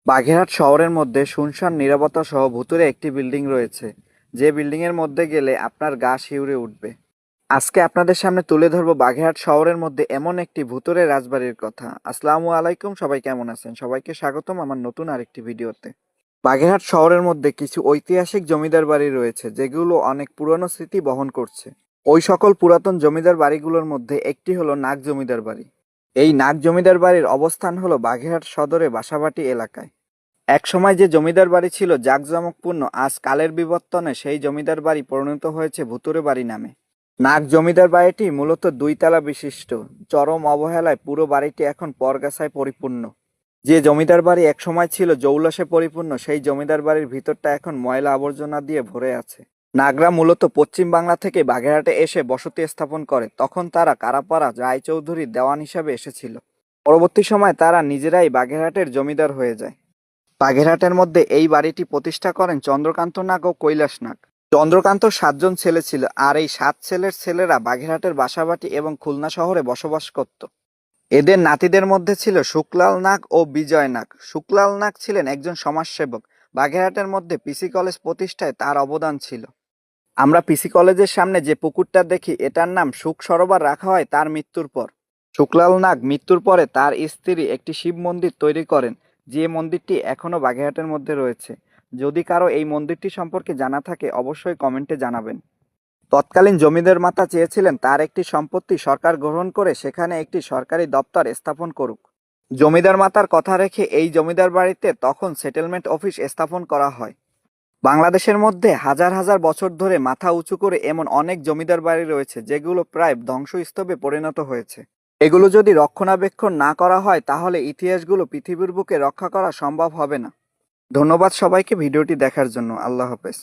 বাগেরহাট শহরের মধ্যে শুনশান নীরবতা সহ ভুতুড়ে একটি বিল্ডিং রয়েছে, যে বিল্ডিং এর মধ্যে গেলে আপনার গা শিউরে উঠবে। আজকে আপনাদের সামনে তুলে ধরবো বাগেরহাট শহরের মধ্যে এমন একটি ভুতুড়ে রাজবাড়ির কথা। আসসালামু আলাইকুম, সবাই কেমন আছেন? সবাইকে স্বাগতম আমার নতুন আরেকটি ভিডিওতে। বাগেরহাট শহরের মধ্যে কিছু ঐতিহাসিক জমিদার বাড়ি রয়েছে যেগুলো অনেক পুরনো স্মৃতি বহন করছে। ওই সকল পুরাতন জমিদার বাড়িগুলোর মধ্যে একটি হলো নাগ জমিদার বাড়ি। এই নাগ জমিদার বাড়ির অবস্থান হলো বাগেরহাট সদরে বাসাবাটি এলাকায়। একসময় যে জমিদার বাড়ি ছিল জাঁকজমকপূর্ণ, আজ কালের বিবর্তনে সেই জমিদার বাড়ি পরিণত হয়েছে ভুতুড়ে বাড়ি নামে। নাগ জমিদার বাড়িটি মূলত দুই তলা বিশিষ্ট। চরম অবহেলায় পুরো বাড়িটি এখন পরগাছায় পরিপূর্ণ। যে জমিদার বাড়ি একসময় ছিল জৌলসে পরিপূর্ণ, সেই জমিদার বাড়ির ভিতরটা এখন ময়লা আবর্জনা দিয়ে ভরে আছে। নাগরা মূলত পশ্চিম বাংলা থেকে বাগেরহাটে এসে বসতি স্থাপন করে। তখন তারা কারাপাড়া রায়চৌধুরীর দেওয়ান হিসাবে এসেছিল। পরবর্তী সময় তারা নিজেরাই বাগেরহাটের জমিদার হয়ে যায়। বাগেরহাটের মধ্যে এই বাড়িটি প্রতিষ্ঠা করেন চন্দ্রকান্ত নাগ ও কৈলাস নাগ। চন্দ্রকান্ত 7জন ছেলে ছিল, আর এই 7 ছেলের ছেলেরা বাগেরহাটের বাসাবাটি এবং খুলনা শহরে বসবাস করত। এদের নাতিদের মধ্যে ছিল শুকলাল নাগ ও বিজয় নাগ। শুকলাল নাগ ছিলেন একজন সমাজসেবক। বাগেরহাটের মধ্যে পিসি কলেজ প্রতিষ্ঠায় তার অবদান ছিল। আমরা পিসি কলেজের সামনে যে পুকুরটা দেখি, এটার নাম সুখ সরোবর রাখা হয় তার মৃত্যুর পর। শুকলাল নাগ মৃত্যুর পরে তার স্ত্রী একটি শিব মন্দির তৈরি করেন, যে মন্দিরটি এখনো বাগেরহাটের মধ্যে রয়েছে। যদি কারো এই মন্দিরটি সম্পর্কে জানা থাকে অবশ্যই কমেন্টে জানাবেন। তৎকালীন জমিদার মাতা চেয়েছিলেন তার একটি সম্পত্তি সরকার গ্রহণ করে সেখানে একটি সরকারি দপ্তর স্থাপন করুক। জমিদার মাতার কথা রেখে এই জমিদার বাড়িতে তখন সেটেলমেন্ট অফিস স্থাপন করা হয়। বাংলাদেশের মধ্যে হাজার হাজার বছর ধরে মাথা উঁচু করে এমন অনেক জমিদার বাড়ি রয়েছে যেগুলো প্রায় ধ্বংসস্তূপে পরিণত হয়েছে। এগুলো যদি রক্ষণাবেক্ষণ না করা হয় তাহলে ইতিহাসগুলো পৃথিবীর বুকে রক্ষা করা সম্ভব হবে না। ধন্যবাদ সবাইকে ভিডিওটি দেখার জন্য। আল্লাহ হাফেজ।